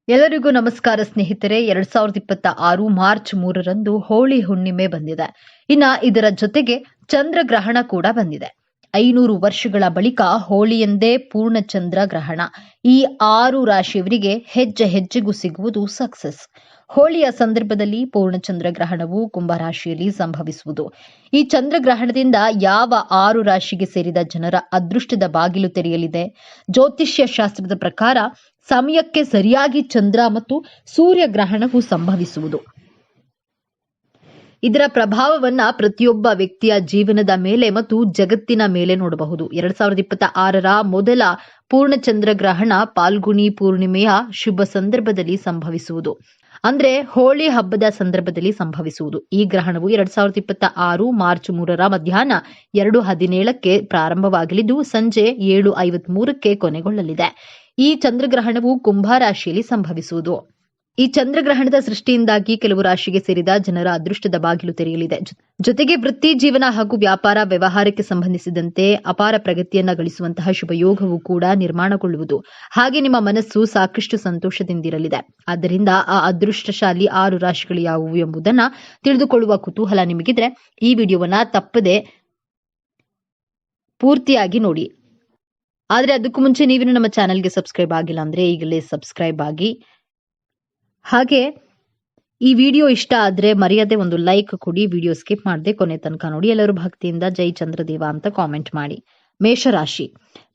ಎಲ್ಲರಿಗೂ ನಮಸ್ಕಾರ ಸ್ನೇಹಿತರೆ. 2026 ಮಾರ್ಚ್ 3ರಂದು ಹೋಳಿ ಹುಣ್ಣಿಮೆ ಬಂದಿದೆ. ಇದರ ಜೊತೆಗೆ ಚಂದ್ರಗ್ರಹಣ ಕೂಡ ಬಂದಿದೆ. 500 ವರ್ಷಗಳ ಬಳಿಕ ಹೋಳಿಯಂದೇ ಪೂರ್ಣ ಚಂದ್ರ ಗ್ರಹಣ. ಈ 6 ರಾಶಿಯವರಿಗೆ ಹೆಜ್ಜೆ ಹೆಜ್ಜೆಗೂ ಸಿಗುವುದು ಸಕ್ಸಸ್. ಹೋಳಿಯ ಸಂದರ್ಭದಲ್ಲಿ ಪೂರ್ಣ ಚಂದ್ರಗ್ರಹಣವು ಕುಂಭರಾಶಿಯಲ್ಲಿ ಸಂಭವಿಸುವುದು. ಈ ಚಂದ್ರಗ್ರಹಣದಿಂದ ಯಾವ 6 ರಾಶಿಗೆ ಸೇರಿದ ಜನರ ಅದೃಷ್ಟದ ಬಾಗಿಲು ತೆರೆಯಲಿದೆ? ಜ್ಯೋತಿಷ್ಯ ಶಾಸ್ತ್ರದ ಪ್ರಕಾರ ಸಮಯಕ್ಕೆ ಸರಿಯಾಗಿ ಚಂದ್ರ ಮತ್ತು ಸೂರ್ಯ ಗ್ರಹಣವು ಸಂಭವಿಸುವುದು. ಇದರ ಪ್ರಭಾವವನ್ನ ಪ್ರತಿಯೊಬ್ಬ ವ್ಯಕ್ತಿಯ ಜೀವನದ ಮೇಲೆ ಮತ್ತು ಜಗತ್ತಿನ ಮೇಲೆ ನೋಡಬಹುದು. 2026ರ ಮೊದಲ ಪೂರ್ಣಚಂದ್ರ ಗ್ರಹಣ ಪಾಲ್ಗುಣಿ ಪೂರ್ಣಿಮೆಯ ಶುಭ ಸಂದರ್ಭದಲ್ಲಿ ಸಂಭವಿಸುವುದು. ಅಂದ್ರೆ ಹೋಳಿ ಹಬ್ಬದ ಸಂದರ್ಭದಲ್ಲಿ ಸಂಭವಿಸುವುದು. ಈ ಗ್ರಹಣವು 2026 ಮಾರ್ಚ್ 3ರ ಮಧ್ಯಾಹ್ನ 2:17ಕ್ಕೆ ಪ್ರಾರಂಭವಾಗಲಿದ್ದು ಸಂಜೆ 7:53ಕ್ಕೆ ಕೊನೆಗೊಳ್ಳಲಿದೆ. ಈ ಚಂದ್ರಗ್ರಹಣವು ಕುಂಭ ರಾಶಿಯಲ್ಲಿ ಸಂಭವಿಸುವುದು. ಈ ಚಂದ್ರಗ್ರಹಣದ ಸೃಷ್ಟಿಯಿಂದಾಗಿ ಕೆಲವು ರಾಶಿಗೆ ಸೇರಿದ ಜನರ ಅದೃಷ್ಟದ ಬಾಗಿಲು ತೆರೆಯಲಿದೆ. ಜೊತೆಗೆ ವೃತ್ತಿ ಜೀವನ ಹಾಗೂ ವ್ಯಾಪಾರ ವ್ಯವಹಾರಕ್ಕೆ ಸಂಬಂಧಿಸಿದಂತೆ ಅಪಾರ ಪ್ರಗತಿಯನ್ನ ಗಳಿಸುವಂತಹ ಶುಭಯೋಗವು ಕೂಡ ನಿರ್ಮಾಣಗೊಳ್ಳುವುದು. ಹಾಗೆ ನಿಮ್ಮ ಮನಸ್ಸು ಸಾಕಷ್ಟು ಸಂತೋಷದಿಂದಿರಲಿದೆ. ಆದ್ದರಿಂದ ಆ ಅದೃಷ್ಟಶಾಲಿ 6 ರಾಶಿಗಳು ಯಾವುವು ಎಂಬುದನ್ನ ತಿಳಿದುಕೊಳ್ಳುವ ಕುತೂಹಲ ನಿಮಗಿದ್ರೆ ಈ ವಿಡಿಯೋವನ್ನ ತಪ್ಪದೆ ಪೂರ್ತಿಯಾಗಿ ನೋಡಿ. ಆದ್ರೆ ಅದಕ್ಕೂ ಮುಂಚೆ ನೀವಿನ್ನು ನಮ್ಮ ಚಾನೆಲ್ಗೆ ಸಬ್ಸ್ಕ್ರೈಬ್ ಆಗಿಲ್ಲ ಅಂದ್ರೆ ಈಗಲೇ ಸಬ್ಸ್ಕ್ರೈಬ್ ಆಗಿ. ಹಾಗೆ ಈ ವಿಡಿಯೋ ಇಷ್ಟ ಆದ್ರೆ ಮರೆಯದೆ ಒಂದು ಲೈಕ್ ಕೊಡಿ. ವಿಡಿಯೋ ಸ್ಕಿಪ್ ಮಾಡದೆ ಕೊನೆ ತನಕ ನೋಡಿ. ಎಲ್ಲರೂ ಭಕ್ತಿಯಿಂದ ಜೈ ಚಂದ್ರದೇವ ಅಂತ ಕಾಮೆಂಟ್ ಮಾಡಿ.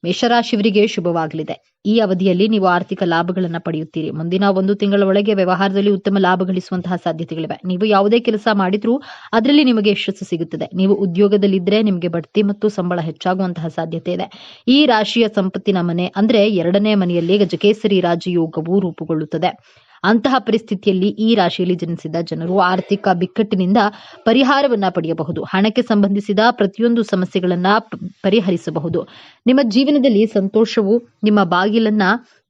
ಮೇಷರಾಶಿಯವರಿಗೆ ಶುಭವಾಗಲಿದೆ. ಈ ಅವಧಿಯಲ್ಲಿ ನೀವು ಆರ್ಥಿಕ ಲಾಭಗಳನ್ನ ಪಡೆಯುತ್ತೀರಿ. ಮುಂದಿನ 1 ತಿಂಗಳ ಒಳಗೆ ವ್ಯವಹಾರದಲ್ಲಿ ಉತ್ತಮ ಲಾಭ ಗಳಿಸುವಂತಹ ಸಾಧ್ಯತೆಗಳಿವೆ. ನೀವು ಯಾವುದೇ ಕೆಲಸ ಮಾಡಿದ್ರೂ ಅದರಲ್ಲಿ ನಿಮಗೆ ಯಶಸ್ಸು ಸಿಗುತ್ತದೆ. ನೀವು ಉದ್ಯೋಗದಲ್ಲಿದ್ದರೆ ನಿಮಗೆ ಬಡ್ತಿ ಮತ್ತು ಸಂಬಳ ಹೆಚ್ಚಾಗುವಂತಹ ಸಾಧ್ಯತೆ ಇದೆ. ಈ ರಾಶಿಯ ಸಂಪತ್ತಿನ ಮನೆ ಅಂದ್ರೆ 2ನೇ ಮನೆಯಲ್ಲಿ ಗಜಕೇಸರಿ ರಾಜಯೋಗವು ರೂಪುಗೊಳ್ಳುತ್ತದೆ. ಅಂತಹ ಪರಿಸ್ಥಿತಿಯಲ್ಲಿ ಈ ರಾಶಿಯಲ್ಲಿ ಜನಿಸಿದ ಜನರು ಆರ್ಥಿಕ ಬಿಕ್ಕಟ್ಟಿನಿಂದ ಪರಿಹಾರವನ್ನ ಪಡೆಯಬಹುದು. ಹಣಕ್ಕೆ ಸಂಬಂಧಿಸಿದ ಪ್ರತಿಯೊಂದು ಸಮಸ್ಯೆಗಳನ್ನ ಪರಿಹರಿಸಬಹುದು. ನಿಮ್ಮ ಜೀವನದಲ್ಲಿ ಸಂತೋಷವು ನಿಮ್ಮ ಬಾಗಿಲನ್ನ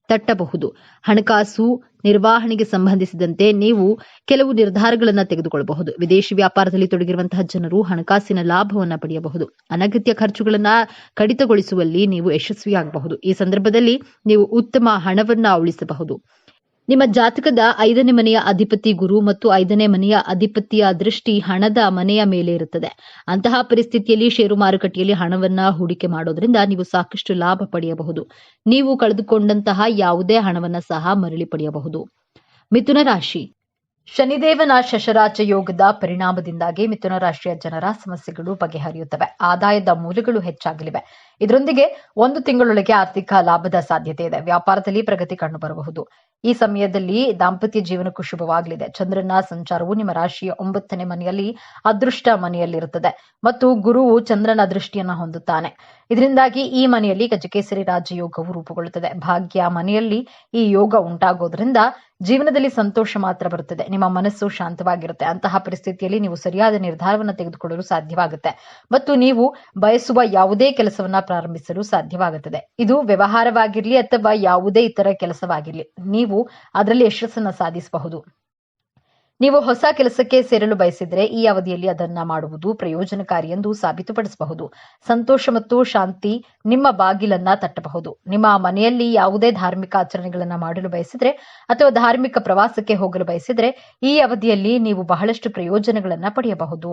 ತಟ್ಟಬಹುದು. ಹಣಕಾಸು ನಿರ್ವಹಣೆಗೆ ಸಂಬಂಧಿಸಿದಂತೆ ನೀವು ಕೆಲವು ನಿರ್ಧಾರಗಳನ್ನ ತೆಗೆದುಕೊಳ್ಳಬಹುದು. ವಿದೇಶಿ ವ್ಯಾಪಾರದಲ್ಲಿ ತೊಡಗಿರುವಂತಹ ಜನರು ಹಣಕಾಸಿನ ಲಾಭವನ್ನ ಪಡೆಯಬಹುದು. ಅನಗತ್ಯ ಖರ್ಚುಗಳನ್ನ ಕಡಿತಗೊಳಿಸುವಲ್ಲಿ ನೀವು ಯಶಸ್ವಿಯಾಗಬಹುದು. ಈ ಸಂದರ್ಭದಲ್ಲಿ ನೀವು ಉತ್ತಮ ಹಣವನ್ನ ಉಳಿಸಬಹುದು. ನಿಮ್ಮ ಜಾತಕದ 5ನೇ ಮನೆಯ ಅಧಿಪತಿ ಗುರು ಮತ್ತು 5ನೇ ಮನೆಯ ಅಧಿಪತಿಯ ದೃಷ್ಟಿ ಹಣದ ಮನೆಯ ಮೇಲೆ ಇರುತ್ತದೆ. ಅಂತಹ ಪರಿಸ್ಥಿತಿಯಲ್ಲಿ ಷೇರು ಮಾರುಕಟ್ಟೆಯಲ್ಲಿ ಹಣವನ್ನ ಹೂಡಿಕೆ ಮಾಡೋದ್ರಿಂದ ನೀವು ಸಾಕಷ್ಟು ಲಾಭ ಪಡೆಯಬಹುದು. ನೀವು ಕಳೆದುಕೊಂಡಂತಹ ಯಾವುದೇ ಹಣವನ್ನ ಸಹ ಮರಳಿ ಪಡೆಯಬಹುದು. ಮಿಥುನ ರಾಶಿ. ಶನಿದೇವನ ಶಶರಾಜ ಯೋಗದ ಪರಿಣಾಮದಿಂದಾಗಿ ಮಿಥುನ ರಾಶಿಯ ಜನರ ಸಮಸ್ಯೆಗಳು ಬಗೆಹರಿಯುತ್ತವೆ. ಆದಾಯದ ಮೂಲಗಳು ಹೆಚ್ಚಾಗಲಿವೆ. ಇದರೊಂದಿಗೆ 1 ತಿಂಗಳೊಳಗೆ ಆರ್ಥಿಕ ಲಾಭದ ಸಾಧ್ಯತೆ ಇದೆ. ವ್ಯಾಪಾರದಲ್ಲಿ ಪ್ರಗತಿ ಕಂಡುಬರಬಹುದು. ಈ ಸಮಯದಲ್ಲಿ ದಾಂಪತ್ಯ ಜೀವನಕ್ಕೂ ಶುಭವಾಗಲಿದೆ. ಚಂದ್ರನ ಸಂಚಾರವು ನಿಮ್ಮ ರಾಶಿಯ 9ನೇ ಮನೆಯಲ್ಲಿ ಅದೃಷ್ಟ ಮನೆಯಲ್ಲಿರುತ್ತದೆ ಮತ್ತು ಗುರುವು ಚಂದ್ರನ ದೃಷ್ಟಿಯನ್ನ ಹೊಂದುತ್ತಾನೆ. ಇದರಿಂದಾಗಿ ಈ ಮನೆಯಲ್ಲಿ ಗಜಕೇಸರಿ ರಾಜಯೋಗವು ರೂಪುಗೊಳ್ಳುತ್ತದೆ. ಭಾಗ್ಯ ಮನೆಯಲ್ಲಿ ಈ ಯೋಗ ಉಂಟಾಗೋದ್ರಿಂದ ಜೀವನದಲ್ಲಿ ಸಂತೋಷ ಮಾತ್ರ ಬರುತ್ತದೆ. ನಿಮ್ಮ ಮನಸ್ಸು ಶಾಂತವಾಗಿರುತ್ತೆ. ಅಂತಹ ಪರಿಸ್ಥಿತಿಯಲ್ಲಿ ನೀವು ಸರಿಯಾದ ನಿರ್ಧಾರವನ್ನು ತೆಗೆದುಕೊಳ್ಳಲು ಸಾಧ್ಯವಾಗುತ್ತೆ ಮತ್ತು ನೀವು ಬಯಸುವ ಯಾವುದೇ ಕೆಲಸವನ್ನ ಪ್ರಾರಂಭಿಸಲು ಸಾಧ್ಯವಾಗುತ್ತದೆ. ಇದು ವ್ಯವಹಾರವಾಗಿರ್ಲಿ ಅಥವಾ ಯಾವುದೇ ಇತರ ಕೆಲಸವಾಗಿರ್ಲಿ, ನೀವು ಅದರಲ್ಲಿ ಯಶಸ್ಸನ್ನು ಸಾಧಿಸಬಹುದು. ನೀವು ಹೊಸ ಕೆಲಸಕ್ಕೆ ಸೇರಲು ಬಯಸಿದ್ರೆ ಈ ಅವಧಿಯಲ್ಲಿ ಅದನ್ನ ಮಾಡುವುದು ಪ್ರಯೋಜನಕಾರಿ ಎಂದು ಸಾಬೀತುಪಡಿಸಬಹುದು. ಸಂತೋಷ ಮತ್ತು ಶಾಂತಿ ನಿಮ್ಮ ಬಾಗಿಲನ್ನ ತಟ್ಟಬಹುದು. ನಿಮ್ಮ ಮನೆಯಲ್ಲಿ ಯಾವುದೇ ಧಾರ್ಮಿಕ ಆಚರಣೆಗಳನ್ನ ಮಾಡಲು ಬಯಸಿದ್ರೆ ಅಥವಾ ಧಾರ್ಮಿಕ ಪ್ರವಾಸಕ್ಕೆ ಹೋಗಲು ಬಯಸಿದ್ರೆ ಈ ಅವಧಿಯಲ್ಲಿ ನೀವು ಬಹಳಷ್ಟು ಪ್ರಯೋಜನಗಳನ್ನ ಪಡೆಯಬಹುದು.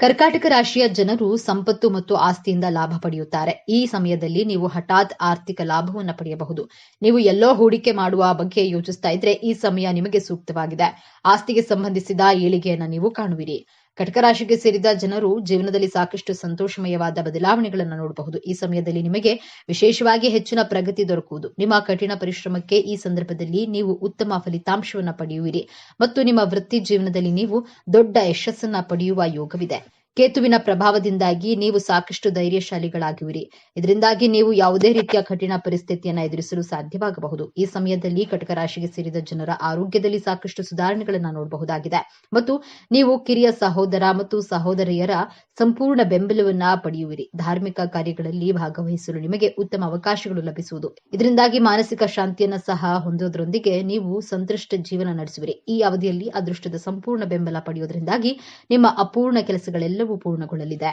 ಕರ್ಕಾಟಕ ರಾಶಿಯ ಜನರು ಸಂಪತ್ತು ಮತ್ತು ಆಸ್ತಿಯಿಂದ ಲಾಭ ಪಡೆಯುತ್ತಾರೆ. ಈ ಸಮಯದಲ್ಲಿ ನೀವು ಹಠಾತ್ ಆರ್ಥಿಕ ಲಾಭವನ್ನು ಪಡೆಯಬಹುದು. ನೀವು ಎಲ್ಲೋ ಹೂಡಿಕೆ ಮಾಡುವ ಬಗ್ಗೆ ಯೋಚಿಸ್ತಾ ಇದ್ರೆ ಈ ಸಮಯ ನಿಮಗೆ ಸೂಕ್ತವಾಗಿದೆ. ಆಸ್ತಿಗೆ ಸಂಬಂಧಿಸಿದ ಏಳಿಗೆಯನ್ನು ನೀವು ಕಾಣುವಿರಿ. ಕಟಕ ರಾಶಿಗೆ ಸೇರಿದ ಜನರು ಜೀವನದಲ್ಲಿ ಸಾಕಷ್ಟು ಸಂತೋಷಮಯವಾದ ಬದಲಾವಣೆಗಳನ್ನು ನೋಡಬಹುದು. ಈ ಸಮಯದಲ್ಲಿ ನಿಮಗೆ ವಿಶೇಷವಾಗಿ ಹೆಚ್ಚಿನ ಪ್ರಗತಿ ದೊರಕುವುದು. ನಿಮ್ಮ ಕಠಿಣ ಪರಿಶ್ರಮಕ್ಕೆ ಈ ಸಂದರ್ಭದಲ್ಲಿ ನೀವು ಉತ್ತಮ ಫಲಿತಾಂಶವನ್ನು ಪಡೆಯುವಿರಿ ಮತ್ತು ನಿಮ್ಮ ವೃತ್ತಿ ಜೀವನದಲ್ಲಿ ನೀವು ದೊಡ್ಡ ಯಶಸ್ಸನ್ನ ಪಡೆಯುವ ಯೋಗವಿದೆ. ಕೇತುವಿನ ಪ್ರಭಾವದಿಂದಾಗಿ ನೀವು ಸಾಕಷ್ಟು ಧೈರ್ಯಶಾಲಿಗಳಾಗುವಿರಿ. ಇದರಿಂದಾಗಿ ನೀವು ಯಾವುದೇ ರೀತಿಯ ಕಠಿಣ ಪರಿಸ್ಥಿತಿಯನ್ನು ಎದುರಿಸಲು ಸಾಧ್ಯವಾಗಬಹುದು. ಈ ಸಮಯದಲ್ಲಿ ಕಟಕ ರಾಶಿಗೆ ಸೇರಿದ ಜನರ ಆರೋಗ್ಯದಲ್ಲಿ ಸಾಕಷ್ಟು ಸುಧಾರಣೆಗಳನ್ನು ನೋಡಬಹುದಾಗಿದೆ ಮತ್ತು ನೀವು ಕಿರಿಯ ಸಹೋದರ ಮತ್ತು ಸಹೋದರಿಯರ ಸಂಪೂರ್ಣ ಬೆಂಬಲವನ್ನ ಪಡೆಯುವಿರಿ. ಧಾರ್ಮಿಕ ಕಾರ್ಯಗಳಲ್ಲಿ ಭಾಗವಹಿಸಲು ನಿಮಗೆ ಉತ್ತಮ ಅವಕಾಶಗಳು ಲಭಿಸುವುದು. ಇದರಿಂದಾಗಿ ಮಾನಸಿಕ ಶಾಂತಿಯನ್ನ ಸಹ ಹೊಂದೋದ್ರೊಂದಿಗೆ ನೀವು ಸಂತೃಷ್ಟ ಜೀವನ ನಡೆಸುವಿರಿ. ಈ ಅವಧಿಯಲ್ಲಿ ಅದೃಷ್ಟದ ಸಂಪೂರ್ಣ ಬೆಂಬಲ ಪಡೆಯುವುದರಿಂದಾಗಿ ನಿಮ್ಮ ಅಪೂರ್ಣ ಕೆಲಸಗಳೆಲ್ಲವೂ ಪೂರ್ಣಗೊಳ್ಳಲಿದೆ.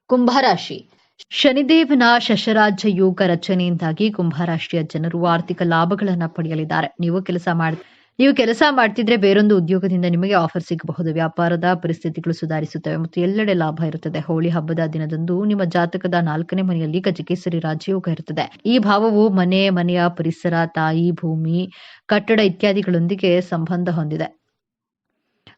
ಕುಂಭರಾಶಿ. ಶನಿದೇವನ ಶಶರಾಜ್ಯ ಯೋಗ ರಚನೆಯಿಂದಾಗಿ ಕುಂಭರಾಶಿಯ ಜನರು ಆರ್ಥಿಕ ಲಾಭಗಳನ್ನು ಪಡೆಯಲಿದ್ದಾರೆ. ನೀವು ಕೆಲಸ ಮಾಡ್ತಿದ್ರೆ ಬೇರೊಂದು ಉದ್ಯೋಗದಿಂದ ನಿಮಗೆ ಆಫರ್ ಸಿಗಬಹುದು. ವ್ಯಾಪಾರದ ಪರಿಸ್ಥಿತಿಗಳು ಸುಧಾರಿಸುತ್ತವೆ ಮತ್ತು ಎಲ್ಲೆಡೆ ಲಾಭ ಇರುತ್ತದೆ. ಹೋಳಿ ಹಬ್ಬದ ದಿನದಂದು ನಿಮ್ಮ ಜಾತಕದ 4ನೇ ಮನೆಯಲ್ಲಿ ಗಜಕೇಸರಿ ರಾಜಯೋಗ ಇರುತ್ತದೆ. ಈ ಭಾವವು ಮನೆಯ ಪರಿಸರ, ತಾಯಿ, ಭೂಮಿ, ಕಟ್ಟಡ ಇತ್ಯಾದಿಗಳೊಂದಿಗೆ ಸಂಬಂಧ ಹೊಂದಿದೆ.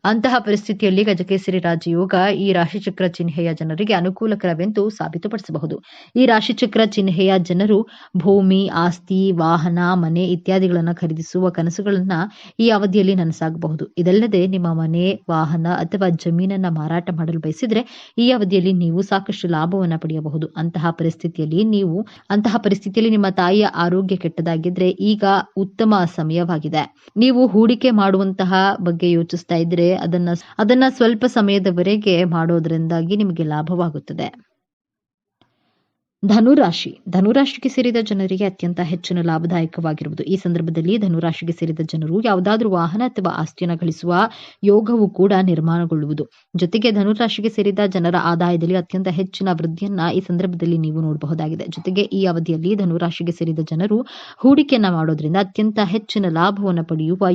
ಅಂತಹ ಪರಿಸ್ಥಿತಿಯಲ್ಲಿ ಗಜಕೇಸರಿ ರಾಜಯೋಗ ಈ ರಾಶಿಚಕ್ರ ಚಿಹ್ನೆಯ ಜನರಿಗೆ ಅನುಕೂಲಕರವೆಂದು ಸಾಬೀತುಪಡಿಸಬಹುದು. ಈ ರಾಶಿಚಕ್ರ ಚಿಹ್ನೆಯ ಜನರು ಭೂಮಿ, ಆಸ್ತಿ, ವಾಹನ, ಮನೆ ಇತ್ಯಾದಿಗಳನ್ನು ಖರೀದಿಸುವ ಕನಸುಗಳನ್ನ ಈ ಅವಧಿಯಲ್ಲಿ ನನಸಾಗಬಹುದು. ಇದಲ್ಲದೆ ನಿಮ್ಮ ಮನೆ, ವಾಹನ ಅಥವಾ ಜಮೀನನ್ನ ಮಾರಾಟ ಮಾಡಲು ಬಯಸಿದ್ರೆ ಈ ಅವಧಿಯಲ್ಲಿ ನೀವು ಸಾಕಷ್ಟು ಲಾಭವನ್ನ ಪಡೆಯಬಹುದು. ಅಂತಹ ಪರಿಸ್ಥಿತಿಯಲ್ಲಿ ನಿಮ್ಮ ತಾಯಿಯ ಆರೋಗ್ಯ ಕೆಟ್ಟದಾಗಿದ್ರೆ ಈಗ ಉತ್ತಮ ಸಮಯವಾಗಿದೆ. ನೀವು ಹೂಡಿಕೆ ಮಾಡುವಂತಹ ಬಗ್ಗೆ ಯೋಚಿಸ್ತಾ ಇದ್ರೆ ಅದನ್ನ ಸ್ವಲ್ಪ ಸಮಯದವರೆಗೆ ಮಾಡೋದ್ರಿಂದಾಗಿ ನಿಮಗೆ ಲಾಭವಾಗುತ್ತದೆ. ಧನುರಾಶಿಗೆ ಸೇರಿದ ಜನರಿಗೆ ಅತ್ಯಂತ ಹೆಚ್ಚಿನ ಲಾಭದಾಯಕವಾಗಿರುವುದು. ಈ ಸಂದರ್ಭದಲ್ಲಿ ಧನುರಾಶಿಗೆ ಸೇರಿದ ಜನರು ಯಾವುದಾದ್ರೂ ವಾಹನ ಅಥವಾ ಆಸ್ತಿಯನ್ನು ಗಳಿಸುವ ಯೋಗವು ಕೂಡ ನಿರ್ಮಾಣಗೊಳ್ಳುವುದು. ಜೊತೆಗೆ ಧನುರಾಶಿಗೆ ಸೇರಿದ ಜನರ ಆದಾಯದಲ್ಲಿ ಅತ್ಯಂತ ಹೆಚ್ಚಿನ ವೃದ್ಧಿಯನ್ನ ಈ ಸಂದರ್ಭದಲ್ಲಿ ನೀವು ನೋಡಬಹುದಾಗಿದೆ. ಜೊತೆಗೆ ಈ ಅವಧಿಯಲ್ಲಿ ಧನುರಾಶಿಗೆ ಸೇರಿದ ಜನರು ಹೂಡಿಕೆಯನ್ನ ಮಾಡೋದ್ರಿಂದ ಅತ್ಯಂತ ಹೆಚ್ಚಿನ ಲಾಭವನ್ನು ಪಡೆಯುವ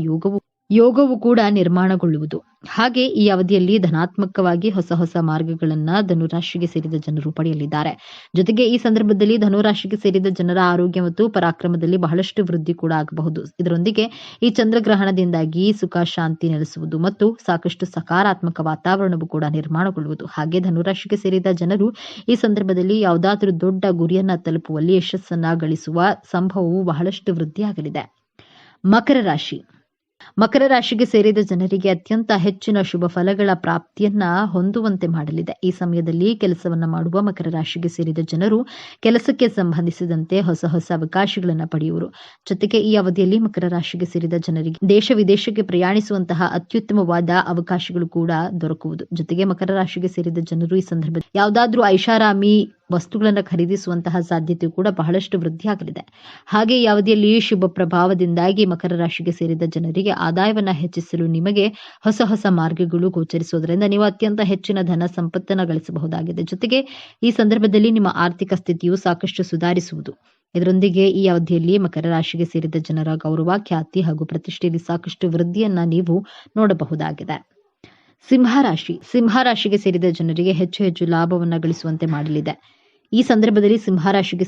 ಯೋಗವು ಕೂಡ ನಿರ್ಮಾಣಗೊಳ್ಳುವುದು. ಹಾಗೆ ಈ ಅವಧಿಯಲ್ಲಿ ಧನಾತ್ಮಕವಾಗಿ ಹೊಸ ಮಾರ್ಗಗಳನ್ನ ಧನುರಾಶಿಗೆ ಸೇರಿದ ಜನರು ಪಡೆಯಲಿದ್ದಾರೆ. ಜೊತೆಗೆ ಈ ಸಂದರ್ಭದಲ್ಲಿ ಧನುರಾಶಿಗೆ ಸೇರಿದ ಜನರ ಆರೋಗ್ಯ ಮತ್ತು ಪರಾಕ್ರಮದಲ್ಲಿ ಬಹಳಷ್ಟು ವೃದ್ಧಿ ಕೂಡ ಆಗಬಹುದು. ಇದರೊಂದಿಗೆ ಈ ಚಂದ್ರಗ್ರಹಣದಿಂದಾಗಿ ಸುಖ, ಶಾಂತಿ ನೆಲೆಸುವುದು ಮತ್ತು ಸಾಕಷ್ಟು ಸಕಾರಾತ್ಮಕ ವಾತಾವರಣವು ಕೂಡ ನಿರ್ಮಾಣಗೊಳ್ಳುವುದು. ಹಾಗೆ ಧನುರಾಶಿಗೆ ಸೇರಿದ ಜನರು ಈ ಸಂದರ್ಭದಲ್ಲಿ ಯಾವುದಾದ್ರೂ ದೊಡ್ಡ ಗುರಿಯನ್ನ ತಲುಪುವಲ್ಲಿ ಯಶಸ್ಸನ್ನ ಗಳಿಸುವ ಸಂಭವವು ಬಹಳಷ್ಟು ವೃದ್ಧಿಯಾಗಲಿದೆ. ಮಕರ ರಾಶಿಗೆ ಸೇರಿದ ಜನರಿಗೆ ಅತ್ಯಂತ ಹೆಚ್ಚಿನ ಶುಭ ಫಲಗಳ ಪ್ರಾಪ್ತಿಯನ್ನ ಹೊಂದುವಂತೆ ಮಾಡಲಿದೆ. ಈ ಸಮಯದಲ್ಲಿ ಕೆಲಸವನ್ನ ಮಾಡುವ ಮಕರ ರಾಶಿಗೆ ಸೇರಿದ ಜನರು ಕೆಲಸಕ್ಕೆ ಸಂಬಂಧಿಸಿದಂತೆ ಹೊಸ ಅವಕಾಶಗಳನ್ನು ಪಡೆಯುವರು. ಜೊತೆಗೆ ಈ ಅವಧಿಯಲ್ಲಿ ಮಕರ ರಾಶಿಗೆ ಸೇರಿದ ಜನರಿಗೆ ದೇಶ ವಿದೇಶಕ್ಕೆ ಪ್ರಯಾಣಿಸುವಂತಹ ಅತ್ಯುತ್ತಮವಾದ ಅವಕಾಶಗಳು ಕೂಡ ದೊರಕುವುದು. ಜೊತೆಗೆ ಮಕರ ರಾಶಿಗೆ ಸೇರಿದ ಜನರು ಈ ಸಂದರ್ಭದಲ್ಲಿ ಯಾವುದಾದ್ರೂ ಐಷಾರಾಮಿ ವಸ್ತುಗಳನ್ನು ಖರೀದಿಸುವಂತಹ ಸಾಧ್ಯತೆ ಕೂಡ ಬಹಳಷ್ಟು ವೃದ್ಧಿಯಾಗಲಿದೆ. ಹಾಗೆ ಈ ಅವಧಿಯಲ್ಲಿ ಶುಭ ಪ್ರಭಾವದಿಂದಾಗಿ ಮಕರ ರಾಶಿಗೆ ಸೇರಿದ ಜನರಿಗೆ ಆದಾಯವನ್ನ ಹೆಚ್ಚಿಸಲು ನಿಮಗೆ ಹೊಸ ಮಾರ್ಗಗಳು ಗೋಚರಿಸುವುದರಿಂದ ನೀವು ಅತ್ಯಂತ ಹೆಚ್ಚಿನ ಧನ ಸಂಪತ್ತನ್ನು ಗಳಿಸಬಹುದಾಗಿದೆ. ಜೊತೆಗೆ ಈ ಸಂದರ್ಭದಲ್ಲಿ ನಿಮ್ಮ ಆರ್ಥಿಕ ಸ್ಥಿತಿಯು ಸಾಕಷ್ಟು ಸುಧಾರಿಸುವುದು. ಇದರೊಂದಿಗೆ ಈ ಅವಧಿಯಲ್ಲಿ ಮಕರ ರಾಶಿಗೆ ಸೇರಿದ ಜನರ ಗೌರವ, ಖ್ಯಾತಿ ಹಾಗೂ ಪ್ರತಿಷ್ಠೆಯಲ್ಲಿ ಸಾಕಷ್ಟು ವೃದ್ಧಿಯನ್ನ ನೀವು ನೋಡಬಹುದಾಗಿದೆ. ಸಿಂಹರಾಶಿಗೆ ಸೇರಿದ ಜನರಿಗೆ ಹೆಚ್ಚು ಲಾಭವನ್ನ ಗಳಿಸುವಂತೆ ಮಾಡಲಿದೆ. ಈ ಸಂದರ್ಭದಲ್ಲಿ ಸಿಂಹರಾಶಿಗೆ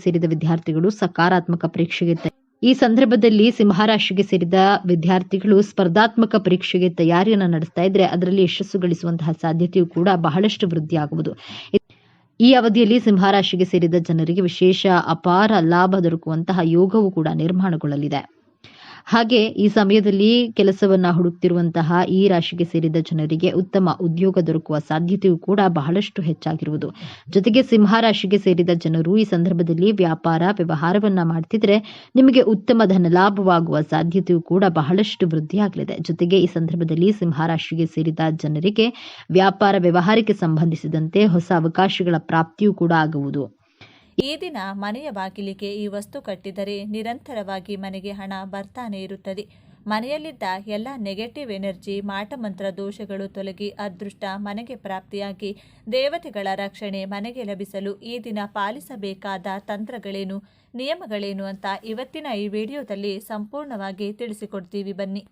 ಸೇರಿದ ವಿದ್ಯಾರ್ಥಿಗಳು ಸ್ಪರ್ಧಾತ್ಮಕ ಪರೀಕ್ಷೆಗೆ ತಯಾರಿಯನ್ನು ನಡೆಸ್ತಾ ಇದ್ರೆ ಅದರಲ್ಲಿ ಯಶಸ್ಸು ಗಳಿಸುವಂತಹ ಸಾಧ್ಯತೆಯು ಕೂಡ ಬಹಳಷ್ಟು ವೃದ್ಧಿಯಾಗುವುದು. ಈ ಅವಧಿಯಲ್ಲಿ ಸಿಂಹರಾಶಿಗೆ ಸೇರಿದ ಜನರಿಗೆ ವಿಶೇಷ ಅಪಾರ ಲಾಭ ದೊರಕುವಂತಹ ಯೋಗವು ಕೂಡ ನಿರ್ಮಾಣಗೊಳ್ಳಲಿದೆ. ಹಾಗೆ ಈ ಸಮಯದಲ್ಲಿ ಕೆಲಸವನ್ನ ಹುಡುಕ್ತಿರುವಂತಹ ಈ ರಾಶಿಗೆ ಸೇರಿದ ಜನರಿಗೆ ಉತ್ತಮ ಉದ್ಯೋಗ ದೊರಕುವ ಸಾಧ್ಯತೆಯು ಕೂಡ ಬಹಳಷ್ಟು ಹೆಚ್ಚಾಗಿರುವುದು. ಜೊತೆಗೆ ಸಿಂಹರಾಶಿಗೆ ಸೇರಿದ ಜನರು ಈ ಸಂದರ್ಭದಲ್ಲಿ ವ್ಯವಹಾರವನ್ನ ಮಾಡ್ತಿದ್ರೆ ನಿಮಗೆ ಉತ್ತಮ ಧನ ಲಾಭವಾಗುವ ಸಾಧ್ಯತೆಯು ಕೂಡ ಬಹಳಷ್ಟು ವೃದ್ಧಿಯಾಗಲಿದೆ. ಜೊತೆಗೆ ಈ ಸಂದರ್ಭದಲ್ಲಿ ಸಿಂಹರಾಶಿಗೆ ಸೇರಿದ ಜನರಿಗೆ ವ್ಯವಹಾರಕ್ಕೆ ಸಂಬಂಧಿಸಿದಂತೆ ಹೊಸ ಅವಕಾಶಗಳ ಪ್ರಾಪ್ತಿಯೂ ಕೂಡ ಆಗುವುದು. ಈ ದಿನ ಮನೆಯ ಬಾಗಿಲಿಗೆ ಈ ವಸ್ತು ಕಟ್ಟಿದರೆ ನಿರಂತರವಾಗಿ ಮನೆಗೆ ಹಣ ಬರ್ತಾನೆ ಇರುತ್ತದೆ. ಮನೆಯಲ್ಲಿದ್ದ ಎಲ್ಲ ನೆಗೆಟಿವ್ ಎನರ್ಜಿ, ಮಾಟಮಂತ್ರ ದೋಷಗಳು ತೊಲಗಿ ಅದೃಷ್ಟ ಮನೆಗೆ ಪ್ರಾಪ್ತಿಯಾಗಿ ದೇವತೆಗಳ ರಕ್ಷಣೆ ಮನೆಗೆ ಲಭಿಸಲು ಈ ದಿನ ಪಾಲಿಸಬೇಕಾದ ತಂತ್ರಗಳೇನು, ನಿಯಮಗಳೇನು ಅಂತ ಇವತ್ತಿನ ಈ ವಿಡಿಯೋದಲ್ಲಿ ಸಂಪೂರ್ಣವಾಗಿ ತಿಳಿಸಿಕೊಡ್ತೀವಿ ಬನ್ನಿ.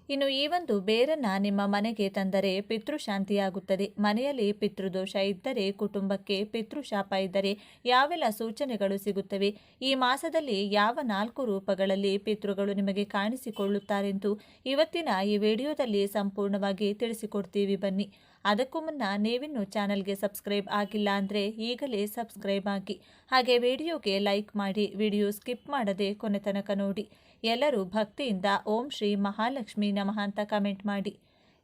ಇನ್ನು ಈ ಒಂದು ಬೇರನ್ನ ನಿಮ್ಮ ಮನೆಗೆ ತಂದರೆ ಪಿತೃಶಾಂತಿಯಾಗುತ್ತದೆ. ಮನೆಯಲ್ಲಿ ಪಿತೃದೋಷ ಇದ್ದರೆ, ಕುಟುಂಬಕ್ಕೆ ಪಿತೃಶಾಪ ಇದ್ದರೆ ಯಾವೆಲ್ಲ ಸೂಚನೆಗಳು ಸಿಗುತ್ತವೆ, ಈ ಮಾಸದಲ್ಲಿ ಯಾವ 4 ರೂಪಗಳಲ್ಲಿ ಪಿತೃಗಳು ನಿಮಗೆ ಕಾಣಿಸಿಕೊಳ್ಳುತ್ತಾರೆಂದು ಇವತ್ತಿನ ಈ ವಿಡಿಯೋದಲ್ಲಿ ಸಂಪೂರ್ಣವಾಗಿ ತಿಳಿಸಿಕೊಡ್ತೀವಿ ಬನ್ನಿ. ಅದಕ್ಕೂ ಮುನ್ನ ನೀವಿನ್ನೂ ಚಾನಲ್ಗೆ ಸಬ್ಸ್ಕ್ರೈಬ್ ಆಗಿಲ್ಲ ಅಂದರೆ ಈಗಲೇ ಸಬ್ಸ್ಕ್ರೈಬ್ ಆಗಿ, ಹಾಗೆ ವಿಡಿಯೋಗೆ ಲೈಕ್ ಮಾಡಿ, ವಿಡಿಯೋ ಸ್ಕಿಪ್ ಮಾಡದೆ ಕೊನೆ ತನಕ ನೋಡಿ. ಎಲ್ಲರೂ ಭಕ್ತಿಯಿಂದ ಓಂ ಶ್ರೀ ಮಹಾಲಕ್ಷ್ಮಿ ನಮಃ ಅಂತ ಕಮೆಂಟ್ ಮಾಡಿ.